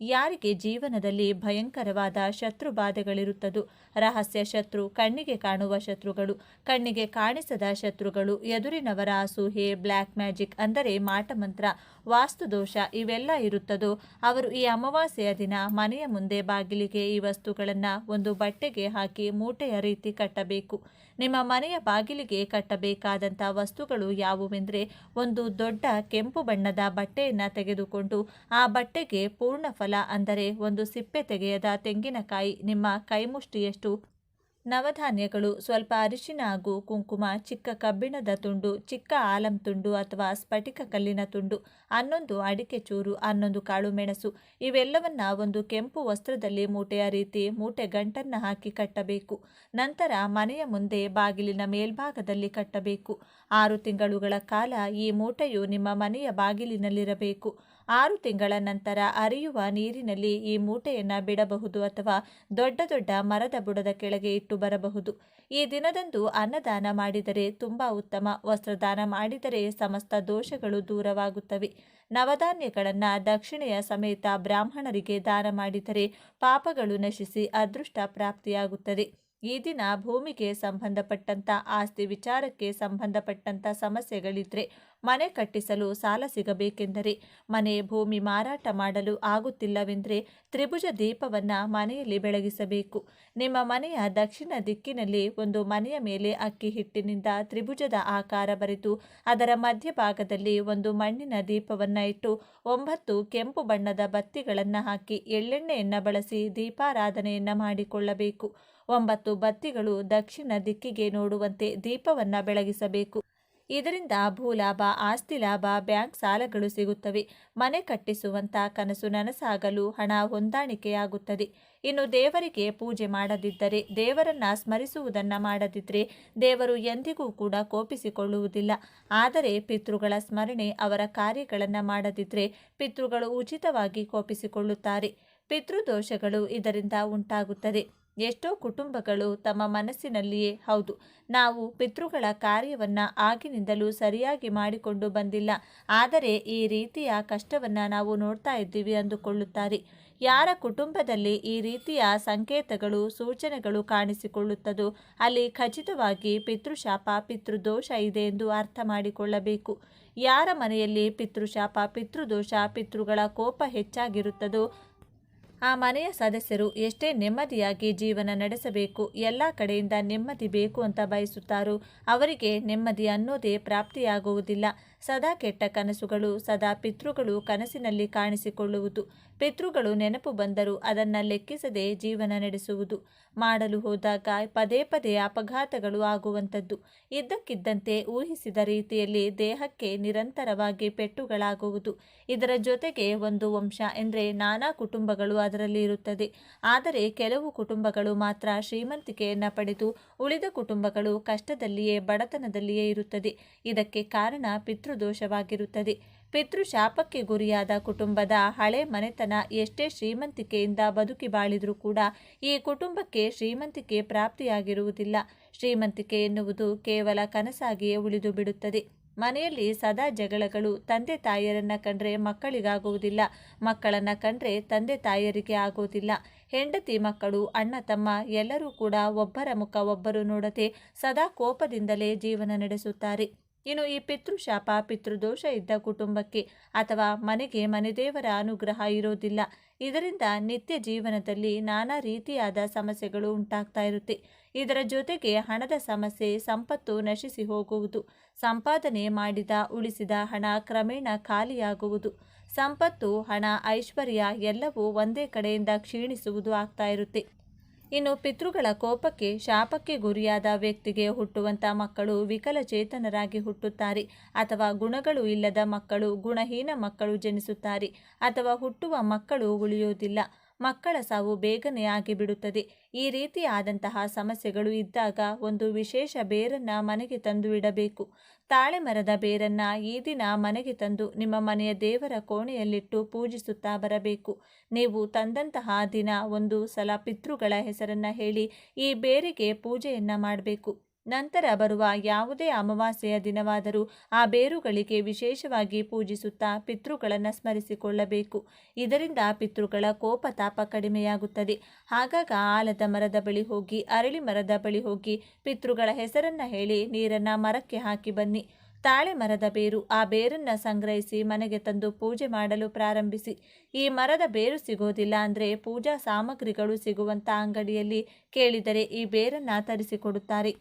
ಯಾರಿಗೆ ಜೀವನದಲ್ಲಿ ಭಯಂಕರವಾದ ಶತ್ರು ಬಾಧೆಗಳಿರುತ್ತದೋ, ರಹಸ್ಯ ಶತ್ರು, ಕಣ್ಣಿಗೆ ಕಾಣುವ ಶತ್ರುಗಳು, ಕಣ್ಣಿಗೆ ಕಾಣಿಸದ ಶತ್ರುಗಳು, ಎದುರಿನವರ ಅಸೂಹೆ, ಬ್ಲ್ಯಾಕ್ ಮ್ಯಾಜಿಕ್ ಅಂದರೆ ಮಾಟಮಂತ್ರ, ವಾಸ್ತುದೋಷ ಇವೆಲ್ಲ ಇರುತ್ತದೋ ಅವರು ಈ ಅಮಾವಾಸ್ಯೆಯ ದಿನ ಮನೆಯ ಮುಂದೆ ಬಾಗಿಲಿಗೆ ಈ ವಸ್ತುಗಳನ್ನು ಒಂದು ಬಟ್ಟೆಗೆ ಹಾಕಿ ಮೂಟೆಯ ರೀತಿ ಕಟ್ಟಬೇಕು. ನಿಮ್ಮ ಮನೆಯ ಬಾಗಿಲಿಗೆ ಕಟ್ಟಬೇಕಾದಂಥ ವಸ್ತುಗಳು ಯಾವುವೆಂದರೆ, ಒಂದು ದೊಡ್ಡ ಕೆಂಪು ಬಣ್ಣದ ಬಟ್ಟೆಯನ್ನು ತೆಗೆದುಕೊಂಡು ಆ ಬಟ್ಟೆಗೆ ಪೂರ್ಣ ಫಲ ಅಂದರೆ ಒಂದು ಸಿಪ್ಪೆ ತೆಗೆಯದ ತೆಂಗಿನಕಾಯಿ ನಿಮ್ಮ ಕೈಮುಷ್ಟಿಯಷ್ಟು ನವಧಾನ್ಯಗಳು: ಸ್ವಲ್ಪ ಅರಿಶಿನ ಹಾಗೂ ಕುಂಕುಮ, ಚಿಕ್ಕ ಕಬ್ಬಿಣದ ತುಂಡು, ಚಿಕ್ಕ ಆಲಂ ತುಂಡು ಅಥವಾ ಸ್ಫಟಿಕ ಕಲ್ಲಿನ ತುಂಡು, 11 ಅಡಿಕೆ ಚೂರು, 11 ಕಾಳು ಮೆಣಸು. ಇವೆಲ್ಲವನ್ನ ಒಂದು ಕೆಂಪು ವಸ್ತ್ರದಲ್ಲಿ ಮೂಟೆಯ ರೀತಿ ಮೂಟೆ ಗಂಟನ್ನ ಹಾಕಿ ಕಟ್ಟಬೇಕು. ನಂತರ ಮನೆಯ ಮುಂದೆ ಬಾಗಿಲಿನ ಮೇಲ್ಭಾಗದಲ್ಲಿ ಕಟ್ಟಬೇಕು. 6 ತಿಂಗಳುಗಳ ಕಾಲ ಈ ಮೂಟೆಯು ನಿಮ್ಮ ಮನೆಯ ಬಾಗಿಲಿನಲ್ಲಿರಬೇಕು. 6 ತಿಂಗಳ ನಂತರ ಹರಿಯುವ ನೀರಿನಲ್ಲಿ ಈ ಮೂಟೆಯನ್ನು ಬಿಡಬಹುದು ಅಥವಾ ದೊಡ್ಡ ದೊಡ್ಡ ಮರದ ಬುಡದ ಕೆಳಗೆ ಇಟ್ಟು ಬರಬಹುದು. ಈ ದಿನದಂದು ಅನ್ನದಾನ ಮಾಡಿದರೆ ತುಂಬಾ ಉತ್ತಮ. ವಸ್ತ್ರದಾನ ಮಾಡಿದರೆ ಸಮಸ್ತ ದೋಷಗಳು ದೂರವಾಗುತ್ತವೆ. ನವಧಾನ್ಯಗಳನ್ನು ದಕ್ಷಿಣೆಯ ಸಮೇತ ಬ್ರಾಹ್ಮಣರಿಗೆ ದಾನ ಮಾಡಿದರೆ ಪಾಪಗಳು ನಶಿಸಿ ಅದೃಷ್ಟ ಪ್ರಾಪ್ತಿಯಾಗುತ್ತದೆ. ಈ ದಿನ ಭೂಮಿಗೆ ಸಂಬಂಧಪಟ್ಟಂತ ಆಸ್ತಿ ವಿಚಾರಕ್ಕೆ ಸಂಬಂಧಪಟ್ಟಂತ ಸಮಸ್ಯೆಗಳಿದ್ರೆ, ಮನೆ ಕಟ್ಟಿಸಲು ಸಾಲ ಸಿಗಬೇಕೆಂದರೆ, ಮನೆ ಭೂಮಿ ಮಾರಾಟ ಮಾಡಲು ಆಗುತ್ತಿಲ್ಲವೆಂದರೆ ತ್ರಿಭುಜ ದೀಪವನ್ನ ಮನೆಯಲ್ಲಿ ಬೆಳಗಿಸಬೇಕು. ನಿಮ್ಮ ಮನೆಯ ದಕ್ಷಿಣ ದಿಕ್ಕಿನಲ್ಲಿ ಒಂದು ಮನೆಯ ಮೇಲೆ ಅಕ್ಕಿ ಹಿಟ್ಟಿನಿಂದ ತ್ರಿಭುಜದ ಆಕಾರ ಬರೆದು ಅದರ ಮಧ್ಯಭಾಗದಲ್ಲಿ ಒಂದು ಮಣ್ಣಿನ ದೀಪವನ್ನ ಇಟ್ಟು 9 ಕೆಂಪು ಬಣ್ಣದ ಬತ್ತಿಗಳನ್ನು ಹಾಕಿ ಎಳ್ಳೆಣ್ಣೆಯನ್ನು ಬಳಸಿ ದೀಪಾರಾಧನೆಯನ್ನ ಮಾಡಿಕೊಳ್ಳಬೇಕು. 9 ಬತ್ತಿಗಳು ದಕ್ಷಿಣ ದಿಕ್ಕಿಗೆ ನೋಡುವಂತೆ ದೀಪವನ್ನ ಬೆಳಗಿಸಬೇಕು. ಇದರಿಂದ ಭೂಲಾಭ, ಆಸ್ತಿ ಲಾಭ, ಬ್ಯಾಂಕ್ ಸಾಲಗಳು ಸಿಗುತ್ತವೆ. ಮನೆ ಕಟ್ಟಿಸುವಂತ ಕನಸು ನನಸಾಗಲು ಹಣ ಹೊಂದಾಣಿಕೆಯಾಗುತ್ತದೆ. ಇನ್ನು ದೇವರಿಗೆ ಪೂಜೆ ಮಾಡದಿದ್ದರೆ, ದೇವರನ್ನ ಸ್ಮರಿಸುವುದನ್ನ ಮಾಡದಿದ್ದರೆ ದೇವರು ಎಂದಿಗೂ ಕೂಡ ಕೋಪಿಸಿಕೊಳ್ಳುವುದಿಲ್ಲ. ಆದರೆ ಪಿತೃಗಳ ಸ್ಮರಣೆ, ಅವರ ಕಾರ್ಯಗಳನ್ನು ಮಾಡದಿದ್ದರೆ ಪಿತೃಗಳು ಉಚಿತವಾಗಿ ಕೋಪಿಸಿಕೊಳ್ಳುತ್ತಾರೆ. ಪಿತೃದೋಷಗಳು ಇದರಿಂದ ಉಂಟಾಗುತ್ತದೆ. ಎಷ್ಟೋ ಕುಟುಂಬಗಳು ತಮ್ಮ ಮನಸ್ಸಿನಲ್ಲಿಯೇ, ಹೌದು, ನಾವು ಪಿತೃಗಳ ಕಾರ್ಯವನ್ನ ಆಗಿನಿಂದಲೂ ಸರಿಯಾಗಿ ಮಾಡಿಕೊಂಡು ಬಂದಿಲ್ಲ, ಆದರೆ ಈ ರೀತಿಯ ಕಷ್ಟವನ್ನ ನಾವು ನೋಡ್ತಾ ಇದ್ದೀವಿ ಅಂದುಕೊಳ್ಳುತ್ತಾರೆ. ಯಾರ ಕುಟುಂಬದಲ್ಲಿ ಈ ರೀತಿಯ ಸಂಕೇತಗಳು, ಸೂಚನೆಗಳು ಕಾಣಿಸಿಕೊಳ್ಳುತ್ತದೋ ಅಲ್ಲಿ ಖಚಿತವಾಗಿ ಪಿತೃಶಾಪ, ಪಿತೃದೋಷ ಇದೆ ಎಂದು ಅರ್ಥ ಮಾಡಿಕೊಳ್ಳಬೇಕು. ಯಾರ ಮನೆಯಲ್ಲಿ ಪಿತೃಶಾಪ, ಪಿತೃದೋಷ, ಪಿತೃಗಳ ಕೋಪ ಹೆಚ್ಚಾಗಿರುತ್ತದೋ ಆ ಮನೆಯ ಸದಸ್ಯರು ಎಷ್ಟೇ ನೆಮ್ಮದಿಯಾಗಿ ಜೀವನ ನಡೆಸಬೇಕು, ಎಲ್ಲ ಕಡೆಯಿಂದ ನೆಮ್ಮದಿ ಬೇಕು ಅಂತ ಬಯಸುತ್ತಾರೋ ಅವರಿಗೆ ನೆಮ್ಮದಿ ಅನ್ನೋದೇ ಪ್ರಾಪ್ತಿಯಾಗುವುದಿಲ್ಲ. ಸದಾ ಕೆಟ್ಟ ಕನಸುಗಳು, ಸದಾ ಪಿತೃಗಳು ಕನಸಿನಲ್ಲಿ ಕಾಣಿಸಿಕೊಳ್ಳುವುದು, ಪಿತೃಗಳು ನೆನಪು ಬಂದರೂ ಅದನ್ನು ಲೆಕ್ಕಿಸದೆ ಜೀವನ ನಡೆಸುವುದು, ಮಾಡಲು ಹೋದಾಗ ಪದೇ ಪದೇ ಅಪಘಾತಗಳು ಆಗುವಂಥದ್ದು, ಇದ್ದಕ್ಕಿದ್ದಂತೆ ಊಹಿಸಿದ ರೀತಿಯಲ್ಲಿ ದೇಹಕ್ಕೆ ನಿರಂತರವಾಗಿ ಪೆಟ್ಟುಗಳಾಗುವುದು. ಇದರ ಜೊತೆಗೆ ಒಂದು ವಂಶ ಎಂದರೆ ನಾನಾ ಕುಟುಂಬಗಳು ಅದರಲ್ಲಿ ಇರುತ್ತದೆ. ಆದರೆ ಕೆಲವು ಕುಟುಂಬಗಳು ಮಾತ್ರ ಶ್ರೀಮಂತಿಕೆಯನ್ನು ಪಡೆದು ಉಳಿದ ಕುಟುಂಬಗಳು ಕಷ್ಟದಲ್ಲಿಯೇ, ಬಡತನದಲ್ಲಿಯೇ ಇರುತ್ತದೆ. ಇದಕ್ಕೆ ಕಾರಣ ಪಿತೃದೋಷವಾಗಿರುತ್ತದೆ. ಪಿತೃಶಾಪಕ್ಕೆ ಗುರಿಯಾದ ಕುಟುಂಬದ ಹಳೆ ಮನೆತನ ಎಷ್ಟೇ ಶ್ರೀಮಂತಿಕೆಯಿಂದ ಬದುಕಿ ಬಾಳಿದ್ರೂ ಕೂಡ ಈ ಕುಟುಂಬಕ್ಕೆ ಶ್ರೀಮಂತಿಕೆ ಪ್ರಾಪ್ತಿಯಾಗಿರುವುದಿಲ್ಲ. ಶ್ರೀಮಂತಿಕೆ ಎನ್ನುವುದು ಕೇವಲ ಕನಸಾಗಿಯೇ ಉಳಿದು ಬಿಡುತ್ತದೆ. ಮನೆಯಲ್ಲಿ ಸದಾ ಜಗಳಗಳು, ತಂದೆ ತಾಯಿಯರನ್ನ ಕಂಡ್ರೆ ಮಕ್ಕಳಿಗಾಗುವುದಿಲ್ಲ, ಮಕ್ಕಳನ್ನ ಕಂಡ್ರೆ ತಂದೆ ತಾಯಿಯರಿಗೆ ಆಗುವುದಿಲ್ಲ. ಹೆಂಡತಿ ಮಕ್ಕಳು, ಅಣ್ಣ ತಮ್ಮ ಎಲ್ಲರೂ ಕೂಡ ಒಬ್ಬರ ಮುಖ ಒಬ್ಬರು ನೋಡದೆ ಸದಾ ಕೋಪದಿಂದಲೇ ಜೀವನ ನಡೆಸುತ್ತಾರೆ. ಇನ್ನು ಈ ಪಿತೃಶಾಪ, ಪಿತೃದೋಷ ಇದ್ದ ಕುಟುಂಬಕ್ಕೆ ಅಥವಾ ಮನೆಗೆ ಮನೆದೇವರ ಅನುಗ್ರಹ ಇರೋದಿಲ್ಲ. ಇದರಿಂದ ನಿತ್ಯ ಜೀವನದಲ್ಲಿ ನಾನಾ ರೀತಿಯಾದ ಸಮಸ್ಯೆಗಳು ಉಂಟಾಗ್ತಾ ಇರುತ್ತೆ. ಇದರ ಜೊತೆಗೆ ಹಣದ ಸಮಸ್ಯೆ, ಸಂಪತ್ತು ನಶಿಸಿ ಹೋಗುವುದು, ಸಂಪಾದನೆ ಮಾಡಿದ ಉಳಿಸಿದ ಹಣ ಕ್ರಮೇಣ ಖಾಲಿಯಾಗುವುದು, ಸಂಪತ್ತು, ಹಣ, ಐಶ್ವರ್ಯ ಎಲ್ಲವೂ ಒಂದೇ ಕಡೆಯಿಂದ ಕ್ಷೀಣಿಸುವುದು ಆಗ್ತಾ ಇರುತ್ತೆ. ಇನ್ನು ಪಿತೃಗಳ ಕೋಪಕ್ಕೆ, ಶಾಪಕ್ಕೆ ಗುರಿಯಾದ ವ್ಯಕ್ತಿಗೆ ಹುಟ್ಟುವಂಥ ಮಕ್ಕಳು ವಿಕಲಚೇತನರಾಗಿ ಹುಟ್ಟುತ್ತಾರೆ, ಅಥವಾ ಗುಣಗಳು ಇಲ್ಲದ ಮಕ್ಕಳು, ಗುಣಹೀನ ಮಕ್ಕಳು ಜನಿಸುತ್ತಾರೆ, ಅಥವಾ ಹುಟ್ಟುವ ಮಕ್ಕಳು ಉಳಿಯೋದಿಲ್ಲ. ಮಕ್ಕಳ ಸಾವು ಬೇಗನೆ ಆಗಿಬಿಡುತ್ತದೆ. ಈ ರೀತಿ ಆದಂತಹ ಸಮಸ್ಯೆಗಳು ಇದ್ದಾಗ ಒಂದು ವಿಶೇಷ ಬೇರನ್ನ ಮನೆಗೆ ತಂದು ಇಡಬೇಕು. ತಾಳೆ ಮರದ ಬೇರನ್ನ ಈ ದಿನ ಮನೆಗೆ ತಂದು ನಿಮ್ಮ ಮನೆಯ ದೇವರ ಕೋಣೆಯಲ್ಲಿಟ್ಟು ಪೂಜಿಸುತ್ತಾ ಬರಬೇಕು. ನೀವು ತಂದಂತಹ ದಿನ ಒಂದು ಸಲ ಪಿತೃಗಳ ಹೆಸರನ್ನ ಹೇಳಿ ಈ ಬೇರಿಗೆ ಪೂಜೆಯನ್ನ ಮಾಡಬೇಕು. ನಂತರ ಬರುವ ಯಾವುದೇ ಅಮಾವಾಸ್ಯೆಯ ದಿನವಾದರೂ ಆ ಬೇರುಗಳಿಗೆ ವಿಶೇಷವಾಗಿ ಪೂಜಿಸುತ್ತಾ ಪಿತೃಗಳನ್ನು ಸ್ಮರಿಸಿಕೊಳ್ಳಬೇಕು. ಇದರಿಂದ ಪಿತೃಗಳ ಕೋಪ ತಾಪ ಕಡಿಮೆಯಾಗುತ್ತದೆ. ಆಗಾಗ ಆಲದ ಮರದ ಬಳಿ ಹೋಗಿ, ಅರಳಿ ಮರದ ಬಳಿ ಹೋಗಿ ಪಿತೃಗಳ ಹೆಸರನ್ನ ಹೇಳಿ ನೀರನ್ನ ಮರಕ್ಕೆ ಹಾಕಿ ಬನ್ನಿ. ತಾಳೆ ಮರದ ಬೇರು, ಆ ಬೇರನ್ನ ಸಂಗ್ರಹಿಸಿ ಮನೆಗೆ ತಂದು ಪೂಜೆ ಮಾಡಲು ಪ್ರಾರಂಭಿಸಿ. ಈ ಮರದ ಬೇರು ಸಿಗೋದಿಲ್ಲ ಅಂದರೆ ಪೂಜಾ ಸಾಮಗ್ರಿಗಳು ಸಿಗುವಂಥ ಅಂಗಡಿಯಲ್ಲಿ ಕೇಳಿದರೆ ಈ ಬೇರನ್ನ ತರಿಸಿಕೊಡುತ್ತಾರೆ.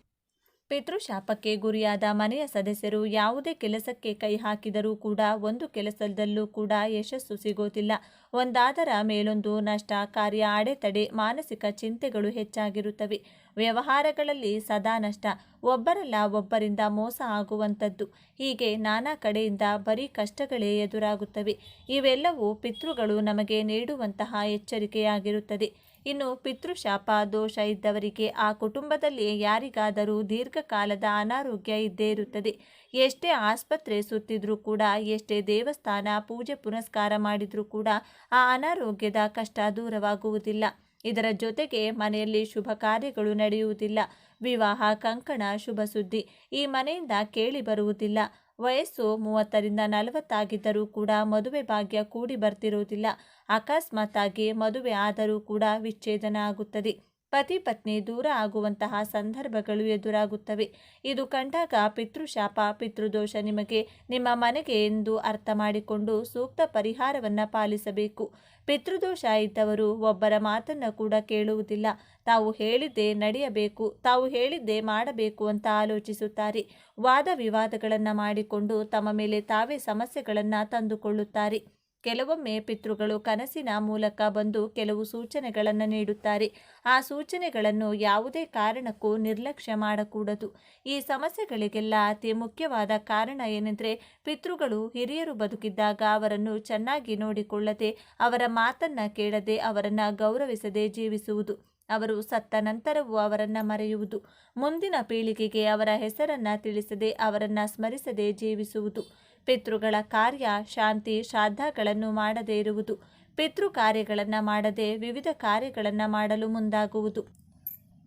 ಪಿತೃಶಾಪಕ್ಕೆ ಗುರಿಯಾದ ಮನೆಯ ಸದಸ್ಯರು ಯಾವುದೇ ಕೆಲಸಕ್ಕೆ ಕೈ ಹಾಕಿದರೂ ಕೂಡ ಒಂದು ಕೆಲಸದಲ್ಲೂ ಕೂಡ ಯಶಸ್ಸು ಸಿಗೋದಿಲ್ಲ. ಒಂದಾದರ ಮೇಲೊಂದು ನಷ್ಟ, ಕಾರ್ಯ ಅಡೆತಡೆ, ಮಾನಸಿಕ ಚಿಂತೆಗಳು ಹೆಚ್ಚಾಗಿರುತ್ತವೆ. ವ್ಯವಹಾರಗಳಲ್ಲಿ ಸದಾ ನಷ್ಟ, ಒಬ್ಬರಲ್ಲ ಒಬ್ಬರಿಂದ ಮೋಸ ಆಗುವಂಥದ್ದು, ಹೀಗೆ ನಾನಾ ಕಡೆಯಿಂದ ಬರೀ ಕಷ್ಟಗಳೇ ಎದುರಾಗುತ್ತವೆ. ಇವೆಲ್ಲವೂ ಪಿತೃಗಳು ನಮಗೆ ನೀಡುವಂತಹ ಎಚ್ಚರಿಕೆಯಾಗಿರುತ್ತದೆ. ಇನ್ನು ಪಿತೃಶಾಪ ದೋಷ ಇದ್ದವರಿಗೆ ಆ ಕುಟುಂಬದಲ್ಲಿ ಯಾರಿಗಾದರೂ ದೀರ್ಘಕಾಲದ ಅನಾರೋಗ್ಯ ಇದ್ದೇ ಇರುತ್ತದೆ. ಎಷ್ಟೇ ಆಸ್ಪತ್ರೆ ಸುತ್ತಿದ್ರೂ ಕೂಡ, ಎಷ್ಟೇ ದೇವಸ್ಥಾನ ಪೂಜೆ ಪುನಸ್ಕಾರ ಮಾಡಿದ್ರೂ ಕೂಡ ಆ ಅನಾರೋಗ್ಯದ ಕಷ್ಟ ದೂರವಾಗುವುದಿಲ್ಲ. ಇದರ ಜೊತೆಗೆ ಮನೆಯಲ್ಲಿ ಶುಭ ಕಾರ್ಯಗಳು ನಡೆಯುವುದಿಲ್ಲ. ವಿವಾಹ, ಕಂಕಣ, ಶುಭ ಸುದ್ದಿ ಈ ಮನೆಯಿಂದ ಕೇಳಿ ಬರುವುದಿಲ್ಲ. ವಯಸ್ಸು 30ರಿಂದ 40 ಆಗಿದ್ದರೂ ಕೂಡ ಮದುವೆ ಭಾಗ್ಯ ಕೂಡಿ ಬರ್ತಿರುವುದಿಲ್ಲ. ಅಕಸ್ಮಾತ್ತಾಗಿ ಮದುವೆ ಆದರೂ ಕೂಡ ವಿಚ್ಛೇದನ ಆಗುತ್ತದೆ. ಪತಿ ಪತ್ನಿ ದೂರ ಆಗುವಂತಹ ಸಂದರ್ಭಗಳು ಎದುರಾಗುತ್ತವೆ. ಇದು ಕಂಡಾಗ ಪಿತೃಶಾಪ, ಪಿತೃದೋಷ ನಿಮಗೆ, ನಿಮ್ಮ ಮನೆಗೆ ಎಂದು ಅರ್ಥ ಮಾಡಿಕೊಂಡು ಸೂಕ್ತ ಪರಿಹಾರವನ್ನು ಪಾಲಿಸಬೇಕು. ಪಿತೃದೋಷ ಇದ್ದವರು ಒಬ್ಬರ ಮಾತನ್ನು ಕೂಡ ಕೇಳುವುದಿಲ್ಲ. ತಾವು ಹೇಳಿದ್ದೇ ನಡೆಯಬೇಕು, ತಾವು ಹೇಳಿದ್ದೇ ಮಾಡಬೇಕು ಅಂತ ಆಲೋಚಿಸುತ್ತಾರೆ. ವಾದ ವಿವಾದಗಳನ್ನು ಮಾಡಿಕೊಂಡು ತಮ್ಮ ಮೇಲೆ ತಾವೇ ಸಮಸ್ಯೆಗಳನ್ನು ತಂದುಕೊಳ್ಳುತ್ತಾರೆ. ಕೆಲವೊಮ್ಮೆ ಪಿತೃಗಳು ಕನಸಿನ ಮೂಲಕ ಬಂದು ಕೆಲವು ಸೂಚನೆಗಳನ್ನು ನೀಡುತ್ತಾರೆ. ಆ ಸೂಚನೆಗಳನ್ನು ಯಾವುದೇ ಕಾರಣಕ್ಕೂ ನಿರ್ಲಕ್ಷ್ಯ ಮಾಡಕೂಡದು. ಈ ಸಮಸ್ಯೆಗಳಿಗೆಲ್ಲ ಅತಿ ಮುಖ್ಯವಾದ ಕಾರಣ ಏನೆಂದರೆ, ಪಿತೃಗಳು ಹಿರಿಯರು ಬದುಕಿದ್ದಾಗ ಅವರನ್ನು ಚೆನ್ನಾಗಿ ನೋಡಿಕೊಳ್ಳದೆ, ಅವರ ಮಾತನ್ನ ಕೇಳದೆ, ಅವರನ್ನು ಗೌರವಿಸದೆ ಜೀವಿಸುವುದು. ಅವರು ಸತ್ತ ನಂತರವೂ ಅವರನ್ನು ಮರೆಯುವುದು. ಮುಂದಿನ ಪೀಳಿಗೆಗೆ ಅವರ ಹೆಸರನ್ನು ತಿಳಿಸದೆ, ಅವರನ್ನು ಸ್ಮರಿಸದೆ ಜೀವಿಸುವುದು. ಪಿತೃಗಳ ಕಾರ್ಯ, ಶಾಂತಿ, ಶ್ರಾದ್ದಗಳನ್ನು ಮಾಡದೇ ಇರುವುದು. ಪಿತೃ ಕಾರ್ಯಗಳನ್ನು ಮಾಡದೆ ವಿವಿಧ ಕಾರ್ಯಗಳನ್ನು ಮಾಡಲು ಮುಂದಾಗುವುದು.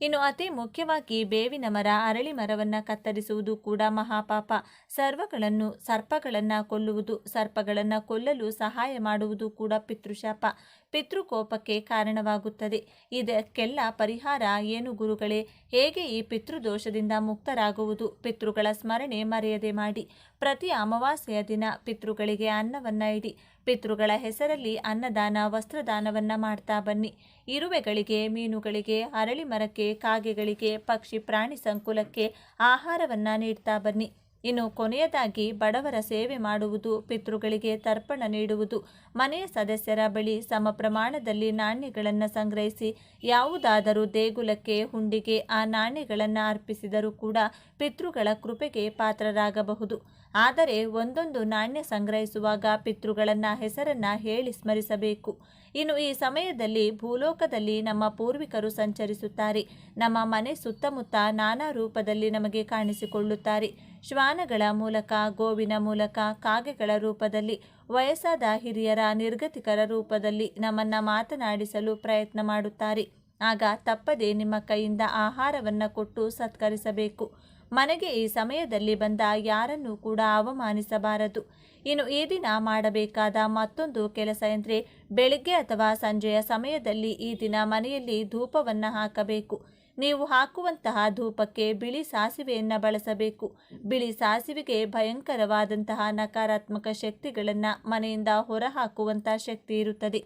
ಇನ್ನು ಅತಿ ಮುಖ್ಯವಾಗಿ ಬೇವಿನ ಮರ, ಅರಳಿ ಮರವನ್ನು ಕತ್ತರಿಸುವುದು ಕೂಡ ಮಹಾಪಾಪ. ಸರ್ಪಗಳನ್ನು ಕೊಲ್ಲುವುದು, ಸರ್ಪಗಳನ್ನು ಕೊಲ್ಲಲು ಸಹಾಯ ಮಾಡುವುದು ಕೂಡ ಪಿತೃಶಾಪ, ಪಿತೃಕೋಪಕ್ಕೆ ಕಾರಣವಾಗುತ್ತದೆ. ಇದಕ್ಕೆಲ್ಲ ಪರಿಹಾರ ಏನು ಗುರುಗಳೇ? ಹೇಗೆ ಈ ಪಿತೃದೋಷದಿಂದ ಮುಕ್ತರಾಗುವುದು? ಪಿತೃಗಳ ಸ್ಮರಣೆ ಮರೆಯದೆ ಮಾಡಿ. ಪ್ರತಿ ಅಮಾವಾಸ್ಯೆಯ ದಿನ ಪಿತೃಗಳಿಗೆ ಅನ್ನವನ್ನು ಇಡಿ. ಪಿತೃಗಳ ಹೆಸರಲ್ಲಿ ಅನ್ನದಾನ, ವಸ್ತ್ರದಾನವನ್ನು ಮಾಡ್ತಾ ಬನ್ನಿ. ಇರುವೆಗಳಿಗೆ, ಮೀನುಗಳಿಗೆ, ಅರಳಿ ಮರಕ್ಕೆ, ಕಾಗೆಗಳಿಗೆ, ಪಕ್ಷಿ ಪ್ರಾಣಿ ಸಂಕುಲಕ್ಕೆ ಆಹಾರವನ್ನು ನೀಡ್ತಾ ಬನ್ನಿ. ಇನ್ನು ಕೊನೆಯದಾಗಿ ಬಡವರ ಸೇವೆ ಮಾಡುವುದು, ಪಿತೃಗಳಿಗೆ ತರ್ಪಣ ನೀಡುವುದು. ಮನೆಯ ಸದಸ್ಯರ ಬಳಿ ಸಮ ಪ್ರಮಾಣದಲ್ಲಿ ನಾಣ್ಯಗಳನ್ನು ಸಂಗ್ರಹಿಸಿ ಯಾವುದಾದರೂ ದೇಗುಲಕ್ಕೆ, ಹುಂಡಿಗೆ ಆ ನಾಣ್ಯಗಳನ್ನು ಅರ್ಪಿಸಿದರೂ ಕೂಡ ಪಿತೃಗಳ ಕೃಪೆಗೆ ಪಾತ್ರರಾಗಬಹುದು. ಆದರೆ ಒಂದೊಂದು ನಾಣ್ಯ ಸಂಗ್ರಹಿಸುವಾಗ ಪಿತೃಗಳನ್ನು ಹೆಸರನ್ನು ಹೇಳಿ ಸ್ಮರಿಸಬೇಕು. ಇನ್ನು ಈ ಸಮಯದಲ್ಲಿ ಭೂಲೋಕದಲ್ಲಿ ನಮ್ಮ ಪೂರ್ವಿಕರು ಸಂಚರಿಸುತ್ತಾರೆ. ನಮ್ಮ ಮನೆ ಸುತ್ತಮುತ್ತ ನಾನಾ ರೂಪದಲ್ಲಿ ನಮಗೆ ಕಾಣಿಸಿಕೊಳ್ಳುತ್ತಾರೆ. ಶ್ವಾನಗಳ ಮೂಲಕ, ಗೋವಿನ ಮೂಲಕ, ಕಾಗೆಗಳ ರೂಪದಲ್ಲಿ, ವಯಸ್ಸಾದ ಹಿರಿಯರ, ನಿರ್ಗತಿಕರ ರೂಪದಲ್ಲಿ ನಮ್ಮನ್ನು ಮಾತನಾಡಿಸಲು ಪ್ರಯತ್ನ ಮಾಡುತ್ತಾರೆ. ಆಗ ತಪ್ಪದೆ ನಿಮ್ಮ ಕೈಯಿಂದ ಆಹಾರವನ್ನು ಕೊಟ್ಟು ಸತ್ಕರಿಸಬೇಕು. ಮನೆಗೆ ಈ ಸಮಯದಲ್ಲಿ ಬಂದ ಯಾರನ್ನೂ ಕೂಡ ಅವಮಾನಿಸಬಾರದು. ಇನ್ನು ಈ ದಿನ ಮಾಡಬೇಕಾದ ಮತ್ತೊಂದು ಕೆಲಸ ಎಂದರೆ, ಬೆಳಿಗ್ಗೆ ಅಥವಾ ಸಂಜೆಯ ಸಮಯದಲ್ಲಿ ಈ ದಿನ ಮನೆಯಲ್ಲಿ ಧೂಪವನ್ನು ಹಾಕಬೇಕು. ನೀವು ಹಾಕುವಂತಹ ಧೂಪಕ್ಕೆ ಬಿಳಿ ಸಾಸಿವೆಯನ್ನು ಬಳಸಬೇಕು. ಬಿಳಿ ಸಾಸಿವೆಗೆ ಭಯಂಕರವಾದಂತಹ ನಕಾರಾತ್ಮಕ ಶಕ್ತಿಗಳನ್ನು ಮನೆಯಿಂದ ಹೊರಹಾಕುವಂಥ ಶಕ್ತಿ ಇರುತ್ತದೆ.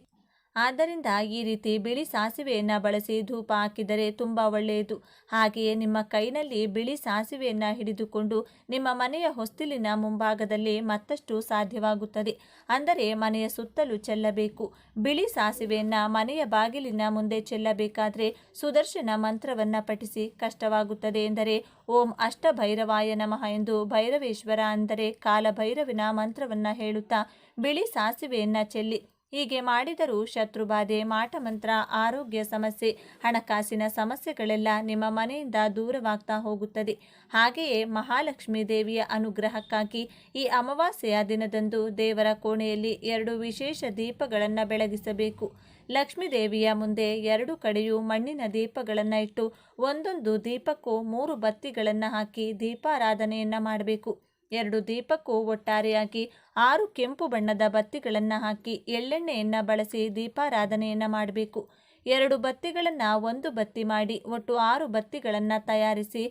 ಆದ್ದರಿಂದ ಈ ರೀತಿ ಬಿಳಿ ಸಾಸಿವೆಯನ್ನು ಬಳಸಿ ಧೂಪ ಹಾಕಿದರೆ ತುಂಬ ಒಳ್ಳೆಯದು. ಹಾಗೆಯೇ ನಿಮ್ಮ ಕೈನಲ್ಲಿ ಬಿಳಿ ಸಾಸಿವೆಯನ್ನು ಹಿಡಿದುಕೊಂಡು ನಿಮ್ಮ ಮನೆಯ ಹೊಸ್ತಿಲಿನ ಮುಂಭಾಗದಲ್ಲಿ ಮತ್ತಷ್ಟು ಸಾಧ್ಯವಾಗುತ್ತದೆ. ಅಂದರೆ ಮನೆಯ ಸುತ್ತಲೂ ಚೆಲ್ಲಬೇಕು. ಬಿಳಿ ಸಾಸಿವೆಯನ್ನು ಮನೆಯ ಬಾಗಿಲಿನ ಮುಂದೆ ಚೆಲ್ಲಬೇಕಾದ್ರೆ ಸುದರ್ಶನ ಮಂತ್ರವನ್ನು ಪಠಿಸಿ. ಕಷ್ಟವಾಗುತ್ತದೆ ಎಂದರೆ ಓಂ ಅಷ್ಟಭೈರವಾಯ ನಮಃ ಎಂದು ಭೈರವೇಶ್ವರ ಅಂದರೆ ಕಾಲಭೈರವಿನ ಮಂತ್ರವನ್ನು ಹೇಳುತ್ತಾ ಬಿಳಿ ಸಾಸಿವೆಯನ್ನು ಚೆಲ್ಲಿ. ಹೀಗೆ ಮಾಡಿದರೂ ಶತ್ರುಬಾಧೆ, ಮಾಟಮಂತ್ರ, ಆರೋಗ್ಯ ಸಮಸ್ಯೆ, ಹಣಕಾಸಿನ ಸಮಸ್ಯೆಗಳೆಲ್ಲ ನಿಮ್ಮ ಮನೆಯಿಂದ ದೂರವಾಗ್ತಾ ಹೋಗುತ್ತದೆ. ಹಾಗೆಯೇ ಮಹಾಲಕ್ಷ್ಮೀ ದೇವಿಯ ಅನುಗ್ರಹಕ್ಕಾಗಿ ಈ ಅಮಾವಾಸ್ಯೆಯ ದಿನದಂದು ದೇವರ ಕೋಣೆಯಲ್ಲಿ 2 ವಿಶೇಷ ದೀಪಗಳನ್ನು ಬೆಳಗಿಸಬೇಕು. ಲಕ್ಷ್ಮೀ ದೇವಿಯ ಮುಂದೆ 2 ಕಡೆಯೂ ಮಣ್ಣಿನ ದೀಪಗಳನ್ನು ಇಟ್ಟು ಒಂದೊಂದು ದೀಪಕ್ಕೂ 3 ಬತ್ತಿಗಳನ್ನು ಹಾಕಿ ದೀಪಾರಾಧನೆಯನ್ನು ಮಾಡಬೇಕು. 2 ದೀಪಕ್ಕೂ ಒಟ್ಟಾರೆಯಾಗಿ 6 ಕೆಂಪು ಬಣ್ಣದ ಬತ್ತಿಗಳನ್ನು ಹಾಕಿ ಎಳ್ಳೆಣ್ಣೆಯನ್ನು ಬಳಸಿ ದೀಪಾರಾಧನೆಯನ್ನು ಮಾಡಬೇಕು. 2 ಬತ್ತಿಗಳನ್ನು 1 ಬತ್ತಿ ಮಾಡಿ ಒಟ್ಟು 6 ಬತ್ತಿಗಳನ್ನು ತಯಾರಿಸಿ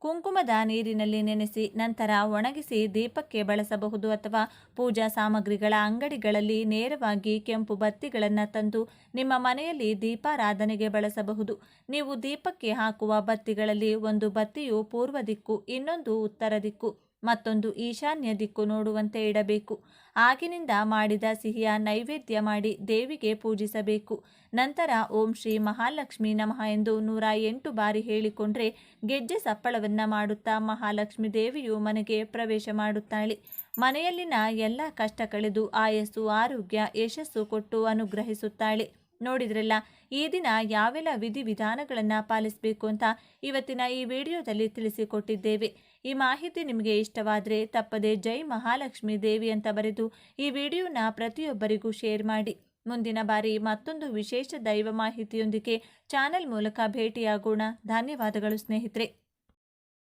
ಕುಂಕುಮದ ನೀರಿನಲ್ಲಿ ನೆನೆಸಿ ನಂತರ ಒಣಗಿಸಿ ದೀಪಕ್ಕೆ ಬಳಸಬಹುದು ಅಥವಾ ಪೂಜಾ ಸಾಮಗ್ರಿಗಳ ಅಂಗಡಿಗಳಲ್ಲಿ ನೇರವಾಗಿ ಕೆಂಪು ಬತ್ತಿಗಳನ್ನು ತಂದು ನಿಮ್ಮ ಮನೆಯಲ್ಲಿ ದೀಪಾರಾಧನೆಗೆ ಬಳಸಬಹುದು. ನೀವು ದೀಪಕ್ಕೆ ಹಾಕುವ ಬತ್ತಿಗಳಲ್ಲಿ ಒಂದು ಬತ್ತಿಯು ಪೂರ್ವ ದಿಕ್ಕು, ಇನ್ನೊಂದು ಉತ್ತರ ದಿಕ್ಕು, ಮತ್ತೊಂದು ಈಶಾನ್ಯ ದಿಕ್ಕು ನೋಡುವಂತೆ ಇಡಬೇಕು. ಆಗಿನಿಂದ ಮಾಡಿದ ಸಿಹಿಯ ನೈವೇದ್ಯ ಮಾಡಿ ದೇವಿಗೆ ಪೂಜಿಸಬೇಕು. ನಂತರ ಓಂ ಶ್ರೀ ಮಹಾಲಕ್ಷ್ಮಿ ನಮಃ ಎಂದು 108 ಬಾರಿ ಹೇಳಿಕೊಂಡ್ರೆ ಗೆಜ್ಜೆ ಸಪ್ಪಳವನ್ನು ಮಾಡುತ್ತಾ ಮಹಾಲಕ್ಷ್ಮಿ ದೇವಿಯು ಮನೆಗೆ ಪ್ರವೇಶ ಮಾಡುತ್ತಾಳೆ. ಮನೆಯಲ್ಲಿನ ಎಲ್ಲ ಕಷ್ಟ ಕಳೆದು ಆಯಸ್ಸು, ಆರೋಗ್ಯ, ಯಶಸ್ಸು ಕೊಟ್ಟು ಅನುಗ್ರಹಿಸುತ್ತಾಳೆ. ನೋಡಿದ್ರಲ್ಲ, ಈ ದಿನ ಯಾವೆಲ್ಲ ವಿಧಿವಿಧಾನಗಳನ್ನು ಪಾಲಿಸಬೇಕು ಅಂತ ಇವತ್ತಿನ ಈ ವಿಡಿಯೋದಲ್ಲಿ ತಿಳಿಸಿಕೊಟ್ಟಿದ್ದೇವೆ. ಈ ಮಾಹಿತಿ ನಿಮಗೆ ಇಷ್ಟವಾದರೆ ತಪ್ಪದೆ ಜೈ ಮಹಾಲಕ್ಷ್ಮಿ ದೇವಿ ಅಂತ ಬರೆದು ಈ ವಿಡಿಯೋನ ಪ್ರತಿಯೊಬ್ಬರಿಗೂ ಶೇರ್ ಮಾಡಿ. ಮುಂದಿನ ಬಾರಿ ಮತ್ತೊಂದು ವಿಶೇಷ ದೈವ ಮಾಹಿತಿಯೊಂದಿಗೆ ಚಾನೆಲ್ ಮೂಲಕ ಭೇಟಿಯಾಗೋಣ. ಧನ್ಯವಾದಗಳು ಸ್ನೇಹಿತರೆ.